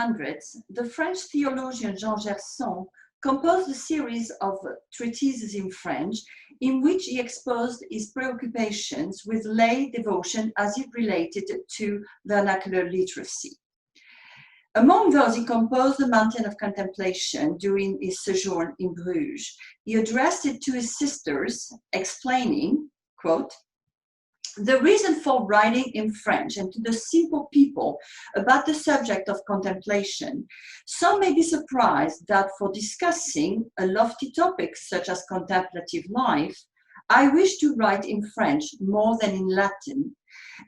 1800s, the French theologian Jean Gerson composed a series of treatises in French in which he exposed his preoccupations with lay devotion as it related to vernacular literacy. Among those, he composed the Mountain of Contemplation during his sojourn in Bruges. He addressed it to his sisters, explaining, quote, "The reason for writing in French and to the simple people about the subject of contemplation, some may be surprised that for discussing a lofty topic such as contemplative life, I wish to write in French more than in Latin,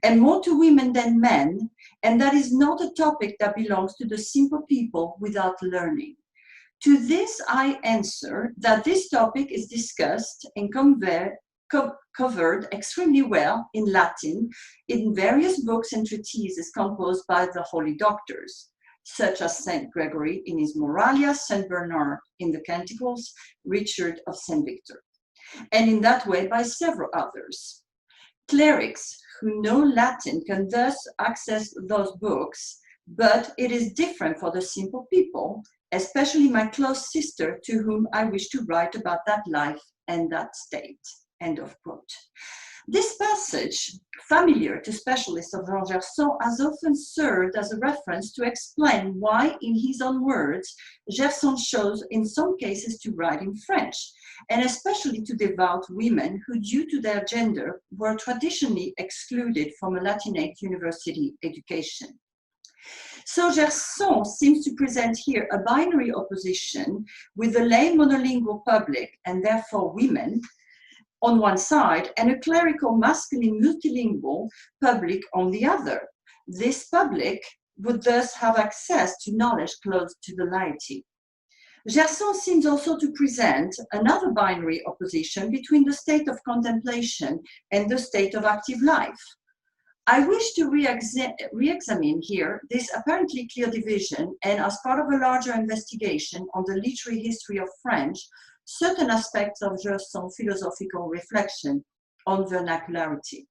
and more to women than men, and that is not a topic that belongs to the simple people without learning. To this I answer that this topic is discussed and covered extremely well in Latin in various books and treatises composed by the holy doctors, such as Saint Gregory in his Moralia, Saint Bernard in the Canticles, Richard of Saint Victor, and in that way by several others. Clerics who know Latin can thus access those books, but it is different for the simple people, especially my close sister to whom I wish to write about that life and that state." End of quote. This passage, familiar to specialists of Jean Gerson, has often served as a reference to explain why, in his own words, Gerson chose in some cases to write in French, and especially to devout women who, due to their gender, were traditionally excluded from a Latinate university education. So Gerson seems to present here a binary opposition with the lay monolingual public, and therefore women, on one side, and a clerical masculine multilingual public on the other. This public would thus have access to knowledge close to the laity. Gerson seems also to present another binary opposition between the state of contemplation and the state of active life. I wish to re-examine here this apparently clear division, and as part of a larger investigation on the literary history of French, certain aspects of Gerson's philosophical reflection on vernacularity.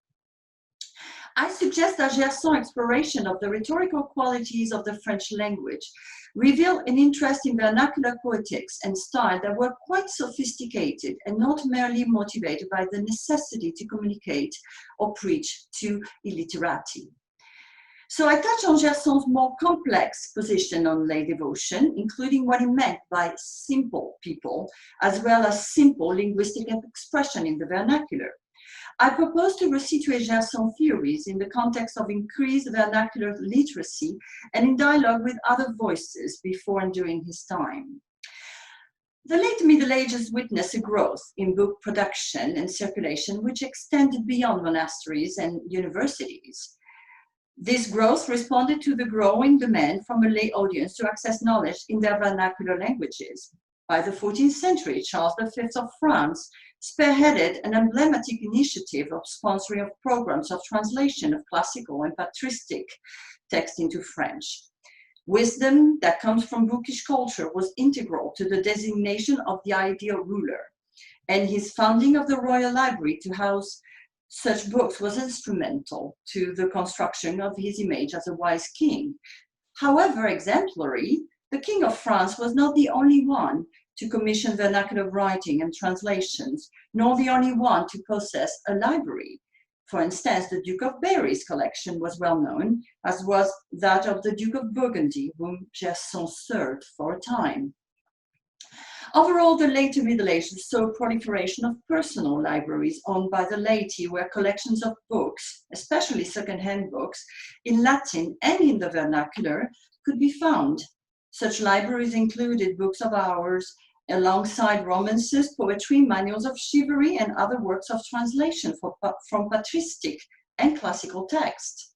I suggest that Gerson's exploration of the rhetorical qualities of the French language reveal an interest in vernacular poetics and style that were quite sophisticated and not merely motivated by the necessity to communicate or preach to illiterati. So I touch on Gerson's more complex position on lay devotion, including what he meant by simple people, as well as simple linguistic expression in the vernacular. I propose to resituate Gerson's theories in the context of increased vernacular literacy and in dialogue with other voices before and during his time. The late Middle Ages witnessed a growth in book production and circulation which extended beyond monasteries and universities. This growth responded to the growing demand from a lay audience to access knowledge in their vernacular languages. By the 14th century, Charles V of France spearheaded an emblematic initiative of sponsoring of programs of translation of classical and patristic text into French. Wisdom that comes from bookish culture was integral to the designation of the ideal ruler, and his founding of the Royal Library to house such books was instrumental to the construction of his image as a wise king. However exemplary, the King of France was not the only one to commission vernacular writing and translations, nor the only one to possess a library. For instance, the Duke of Berry's collection was well known, as was that of the Duke of Burgundy, whom Gerson served for a time. Overall, the later Middle Ages saw a proliferation of personal libraries owned by the laity, where collections of books, especially second-hand books, in Latin and in the vernacular, could be found. Such libraries included books of hours, alongside romances, poetry, manuals of chivalry, and other works of translation from patristic and classical texts.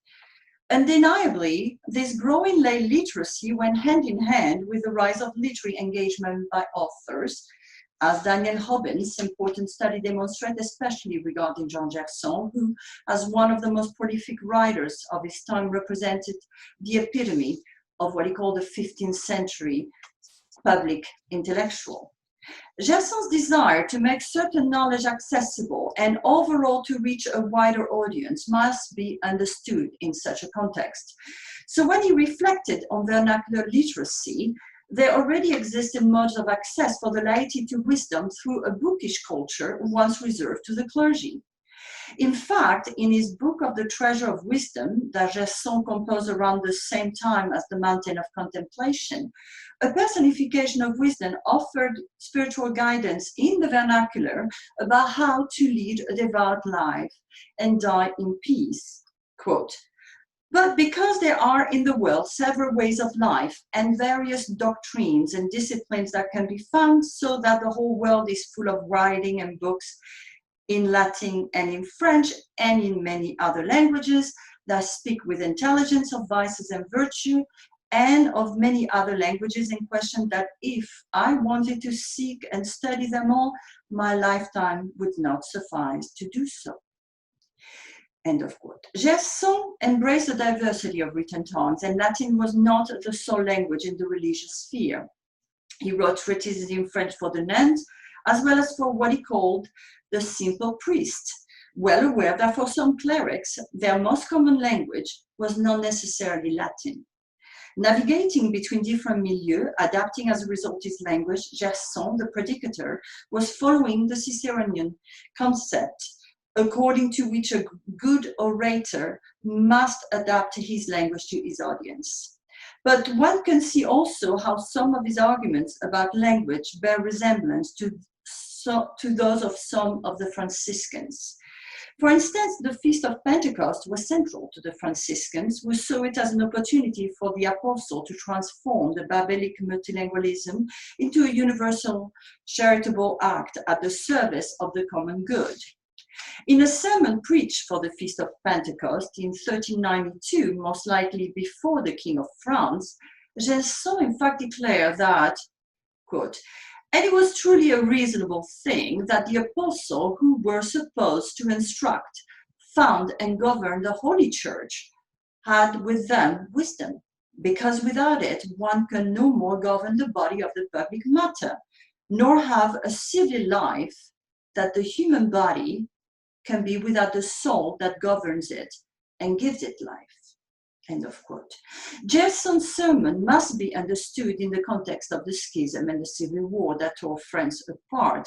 Undeniably, this growing lay literacy went hand in hand with the rise of literary engagement by authors, as Daniel Robbins' important study demonstrates, especially regarding Jean Gerson, who, as one of the most prolific writers of his time, represented the epitome of what he called the 15th century public intellectual. Gerson's desire to make certain knowledge accessible and overall to reach a wider audience must be understood in such a context. So when he reflected on vernacular literacy, there already existed modes of access for the laity to wisdom through a bookish culture once reserved to the clergy. In fact, in his book of the Treasure of Wisdom, that Gerson composed around the same time as the Mountain of Contemplation, a personification of wisdom offered spiritual guidance in the vernacular about how to lead a devout life and die in peace. Quote, "But because there are in the world several ways of life and various doctrines and disciplines that can be found, so that the whole world is full of writing and books in Latin and in French and in many other languages that speak with intelligence of vices and virtue, and of many other languages in question, that if I wanted to seek and study them all, my lifetime would not suffice to do so." End of quote. Gerson embraced the diversity of written tongues, and Latin was not the sole language in the religious sphere. He wrote treatises in French for the nuns, as well as for what he called the simple priest, well aware that for some clerics, their most common language was not necessarily Latin. Navigating between different milieux, adapting as a result his language, Gerson, the predicator, was following the Ciceronian concept, according to which a good orator must adapt his language to his audience. But one can see also how some of his arguments about language bear resemblance to those of some of the Franciscans. For instance, the Feast of Pentecost was central to the Franciscans, who saw it as an opportunity for the apostle to transform the Babelic multilingualism into a universal charitable act at the service of the common good. In a sermon preached for the Feast of Pentecost in 1392, most likely before the King of France, Gerson in fact declared that, quote, "And it was truly a reasonable thing that the apostle who were supposed to instruct, found, and govern the Holy Church had with them wisdom, because without it one can no more govern the body of the public matter, nor have a civil life, that the human body can be without the soul that governs it and gives it life." End of quote. Gerson's sermon must be understood in the context of the schism and the civil war that tore France apart.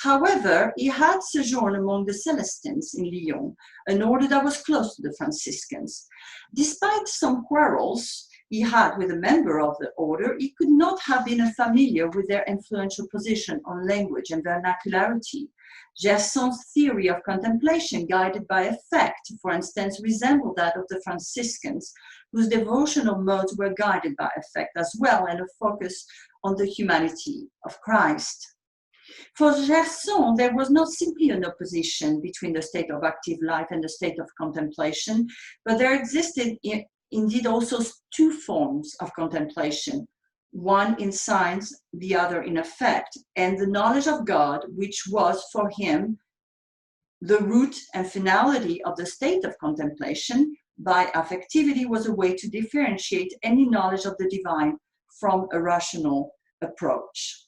However, he had sojourned among the Celestines in Lyon, an order that was close to the Franciscans. Despite some quarrels he had with a member of the order, he could not have been unfamiliar with their influential position on language and vernacularity. Gerson's theory of contemplation guided by affect, for instance, resembled that of the Franciscans, whose devotional modes were guided by affect as well, and a focus on the humanity of Christ. For Gerson, there was not simply an opposition between the state of active life and the state of contemplation, but there existed indeed also two forms of contemplation, one in science, the other in affect, and the knowledge of God, which was for him the root and finality of the state of contemplation, by affectivity was a way to differentiate any knowledge of the divine from a rational approach.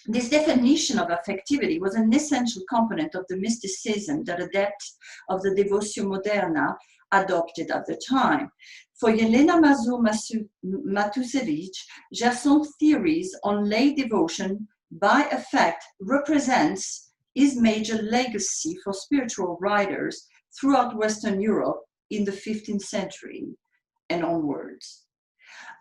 This definition of affectivity was an essential component of the mysticism that adepts of the Devotio Moderna adopted at the time. For Jelena Mazur-Matusewicz, Gerson's theories on lay devotion by affect represents his major legacy for spiritual writers throughout Western Europe in the 15th century and onwards.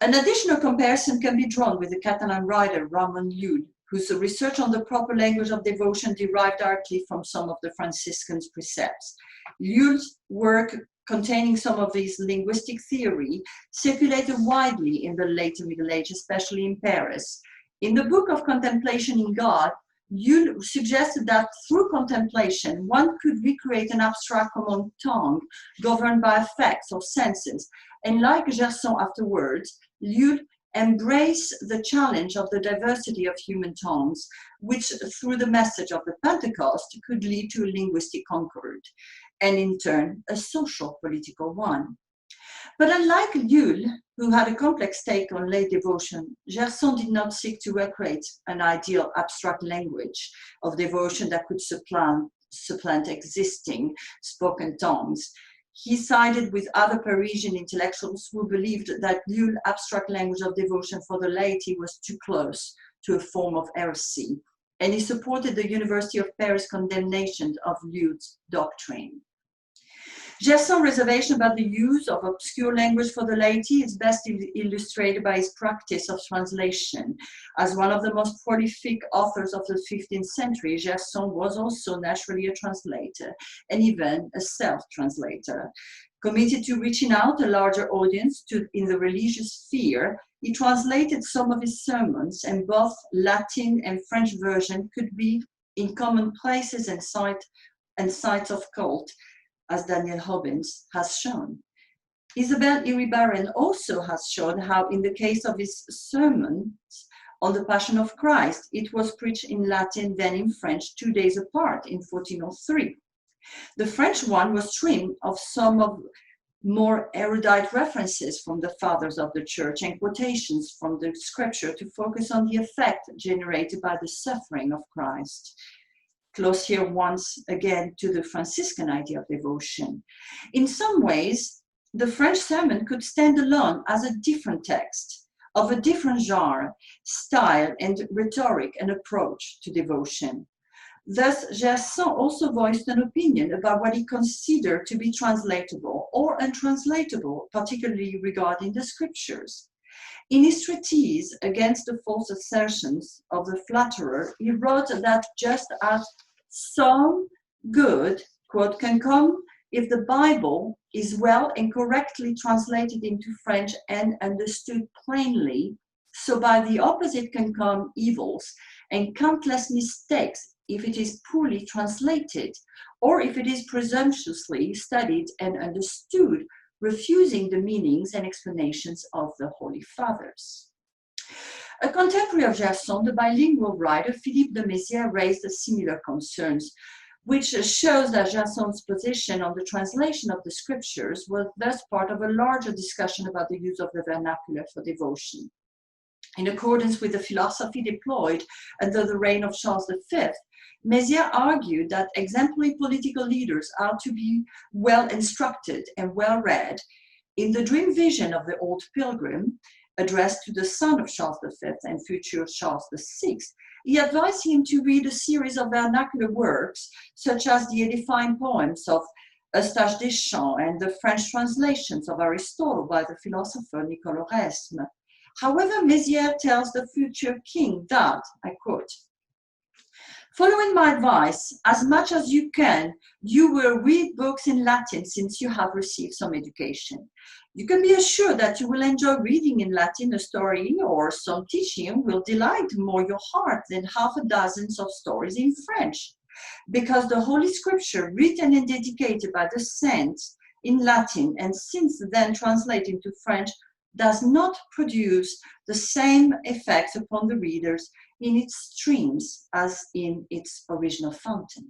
An additional comparison can be drawn with the Catalan writer Ramon Llull, whose research on the proper language of devotion derived directly from some of the Franciscans' precepts. Llull's work, containing some of his linguistic theory, circulated widely in the later Middle Ages, especially in Paris. In the book of Contemplation in God, Llull suggested that through contemplation, one could recreate an abstract common tongue governed by affects or senses. And like Gerson afterwards, Llull embraced the challenge of the diversity of human tongues, which through the message of the Pentecost could lead to a linguistic concord, and in turn, a social political one. But unlike Llull, who had a complex take on lay devotion, Gerson did not seek to recreate an ideal abstract language of devotion that could supplant existing spoken tongues. he sided with other Parisian intellectuals who believed that Lulle's abstract language of devotion for the laity was too close to a form of heresy, and he supported the University of Paris condemnation of Lulle's doctrine. Gerson's reservation about the use of obscure language for the laity is best illustrated by his practice of translation. As one of the most prolific authors of the 15th century, Gerson was also naturally a translator and even a self-translator. Committed to reaching out a larger audience in the religious sphere, he translated some of his sermons, and both Latin and French version could be in common places and sites of cult, as Daniel Hobbins has shown. Isabelle Iribarren also has shown how, in the case of his sermons on the Passion of Christ, it was preached in Latin, then in French, 2 days apart in 1403. The French one was trimmed of some of more erudite references from the fathers of the church and quotations from the scripture to focus on the effect generated by the suffering of Christ. Close here once again to the Franciscan idea of devotion. In some ways, the French sermon could stand alone as a different text of a different genre, style, and rhetoric and approach to devotion. Thus, Gerson also voiced an opinion about what he considered to be translatable or untranslatable, particularly regarding the scriptures. In his treatise against the false assertions of the flatterer, he wrote that just as some good, quote, can come if the Bible is well and correctly translated into French and understood plainly, so by the opposite can come evils and countless mistakes if it is poorly translated, or if it is presumptuously studied and understood, refusing the meanings and explanations of the Holy Fathers. A contemporary of Gerson, the bilingual writer Philippe de Mézières, raised similar concerns, which shows that Gerson's position on the translation of the scriptures was thus part of a larger discussion about the use of the vernacular for devotion. In accordance with the philosophy deployed under the reign of Charles V, Mézières argued that exemplary political leaders are to be well instructed and well read. In the dream vision of the old pilgrim, addressed to the son of Charles V and future Charles VI, he advised him to read a series of vernacular works, such as the edifying poems of Eustache Deschamps and the French translations of Aristotle by the philosopher Nicolas Resme. However, Mézières tells the future king that, I quote, "Following my advice, as much as you can, you will read books in Latin since you have received some education. You can be assured that you will enjoy reading in Latin a story or some teaching will delight more your heart than half a dozen of stories in French, because the Holy Scripture, written and dedicated by the saints in Latin and since then translated into French, does not produce the same effects upon the readers in its streams as in its original fountain."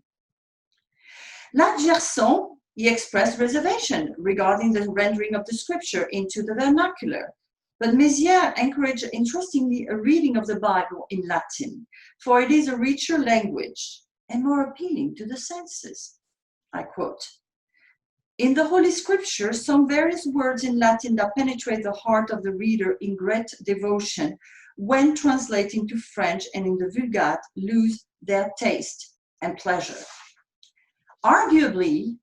Like Gerson, he expressed reservation regarding the rendering of the scripture into the vernacular, but Mézières encouraged, interestingly, a reading of the Bible in Latin, for it is a richer language and more appealing to the senses. I quote, "In the Holy Scripture, some various words in Latin that penetrate the heart of the reader in great devotion, when translating to French and in the Vulgate, lose their taste and pleasure." Arguably,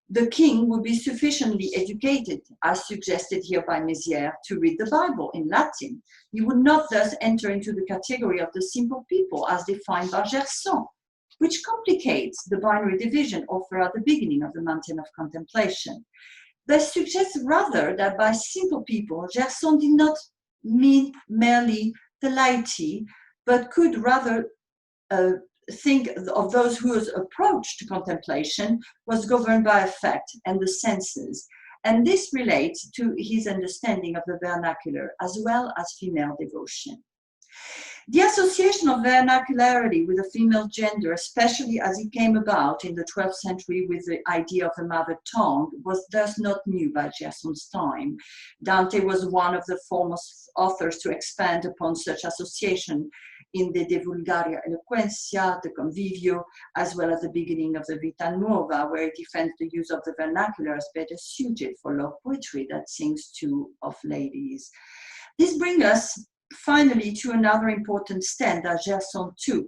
the king would be sufficiently educated, as suggested here by Mézières, to read the Bible in Latin. He would not thus enter into the category of the simple people as defined by Gerson, which complicates the binary division offered at the beginning of the Mountain of Contemplation. This suggests rather that by simple people, Gerson did not mean merely the laity, but could rather think of those whose approach to contemplation was governed by affect and the senses, and this relates to his understanding of the vernacular as well as female devotion. The association of vernacularity with the female gender, especially as it came about in the 12th century with the idea of the mother tongue, was thus not new by Gerson's time. Dante was one of the foremost authors to expand upon such association in the De Vulgaria Eloquentia, the Convivio, as well as the beginning of the Vita Nuova, where it defends the use of the vernacular as better suited for love poetry that sings to of ladies. This brings us finally to another important stand that Gerson took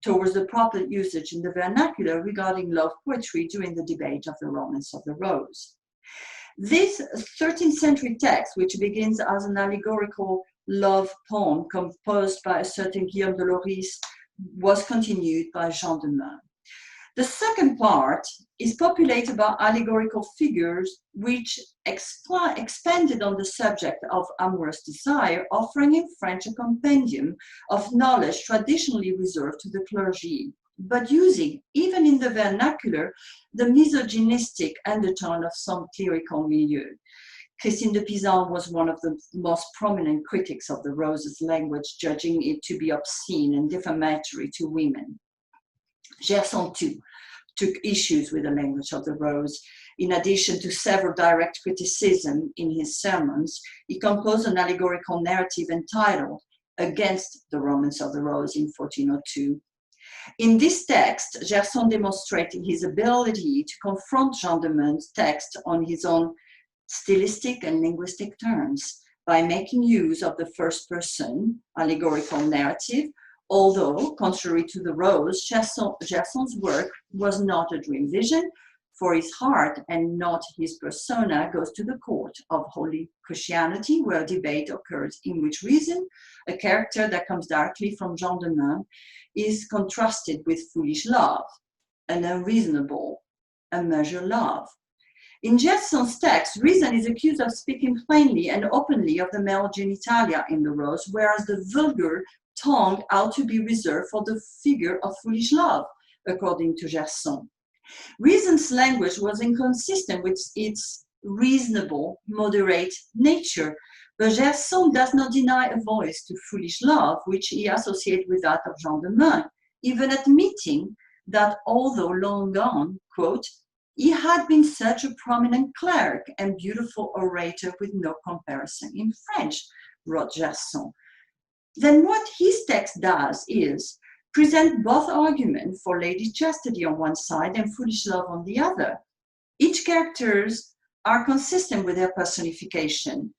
towards the proper usage in the vernacular regarding love poetry during the debate of the Romance of the Rose. This 13th century text, which begins as an allegorical love poem composed by a certain Guillaume de Loris, was continued by Jean de Meun. The second part is populated by allegorical figures which expanded on the subject of amorous desire, offering in French a compendium of knowledge traditionally reserved to the clergy, but using, even in the vernacular, the misogynistic undertone of some clerical milieu. Christine de Pizan was one of the most prominent critics of the Rose's language, judging it to be obscene and defamatory to women. Gerson, too, took issues with the language of the Rose. In addition to several direct criticism in his sermons, he composed an allegorical narrative entitled Against the Romance of the Rose in 1402. In this text, Gerson demonstrated his ability to confront Jean de Meun's text on his own stylistic and linguistic terms by making use of the first-person allegorical narrative, although, contrary to the Rose, Gerson's work was not a dream vision, for his heart and not his persona goes to the court of Holy Christianity, where debate occurs in which reason, a character that comes directly from Jean de Meun, is contrasted with foolish love, an unreasonable, unmeasured love. In Gerson's text, reason is accused of speaking plainly and openly of the male genitalia in the Rose, whereas the vulgar tongue ought to be reserved for the figure of foolish love, according to Gerson. Reason's language was inconsistent with its reasonable, moderate nature, but Gerson does not deny a voice to foolish love, which he associates with that of Jean de Meun, even admitting that although long gone, quote, he had been such a prominent cleric and beautiful orator with no comparison in French, wrote Gerson. Then what his text does is present both arguments for lady chastity on one side and foolish love on the other. Each characters are consistent with their personification.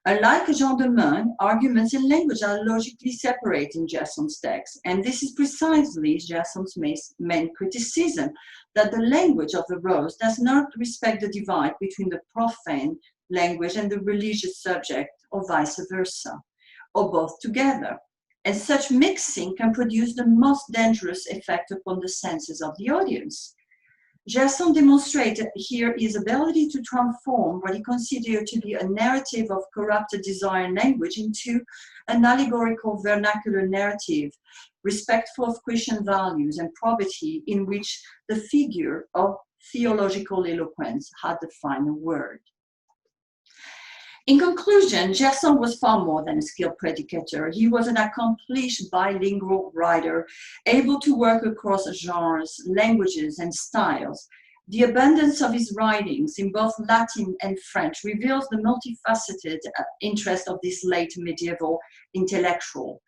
Unlike Jean de Meun, arguments and language are logically separate in Gerson's text, and this is precisely Gerson's main criticism, that the language of the Rose does not respect the divide between the profane language and the religious subject, or vice versa, or both together. And such mixing can produce the most dangerous effect upon the senses of the audience. Gerson demonstrated here his ability to transform what he considered to be a narrative of corrupted desire and language into an allegorical vernacular narrative, respectful of Christian values and probity, in which the figure of theological eloquence had the final word. In conclusion, Gerson was far more than a skilled predicator. He was an accomplished bilingual writer, able to work across genres, languages, and styles. The abundance of his writings in both Latin and French reveals the multifaceted interest of this late medieval intellectual,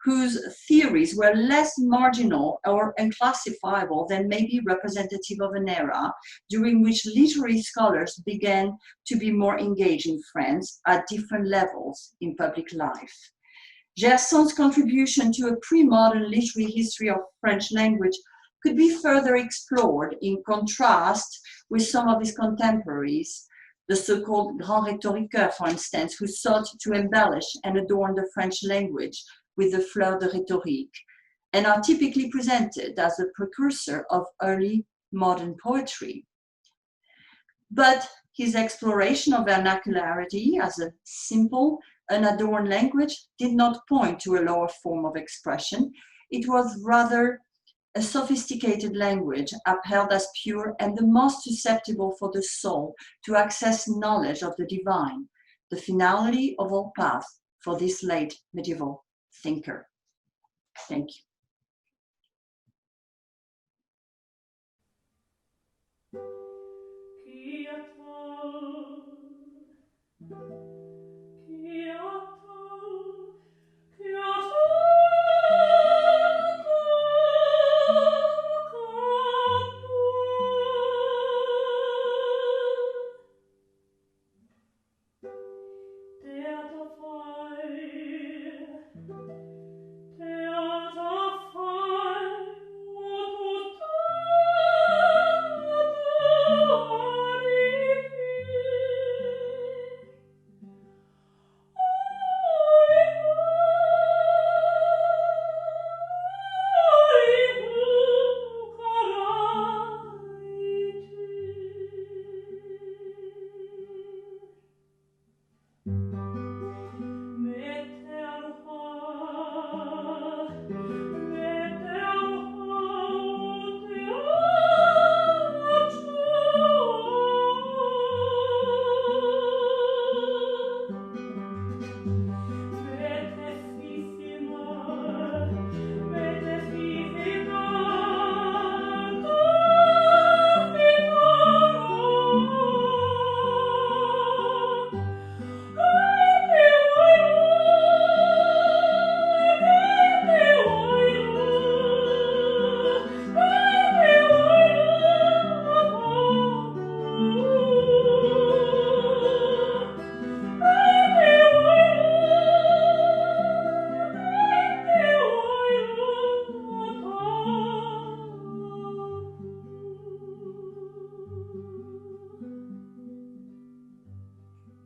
whose theories were less marginal or unclassifiable than may be representative of an era during which literary scholars began to be more engaged in France at different levels in public life. Gerson's contribution to a pre-modern literary history of French language could be further explored in contrast with some of his contemporaries, the so-called Grand Rhétoriqueurs, for instance, who sought to embellish and adorn the French language with the fleur de rhétorique, and are typically presented as the precursor of early modern poetry. But his exploration of vernacularity as a simple, unadorned language did not point to a lower form of expression. It was rather a sophisticated language upheld as pure and the most susceptible for the soul to access knowledge of the divine, the finality of all paths for this late medieval thinker. Thank you.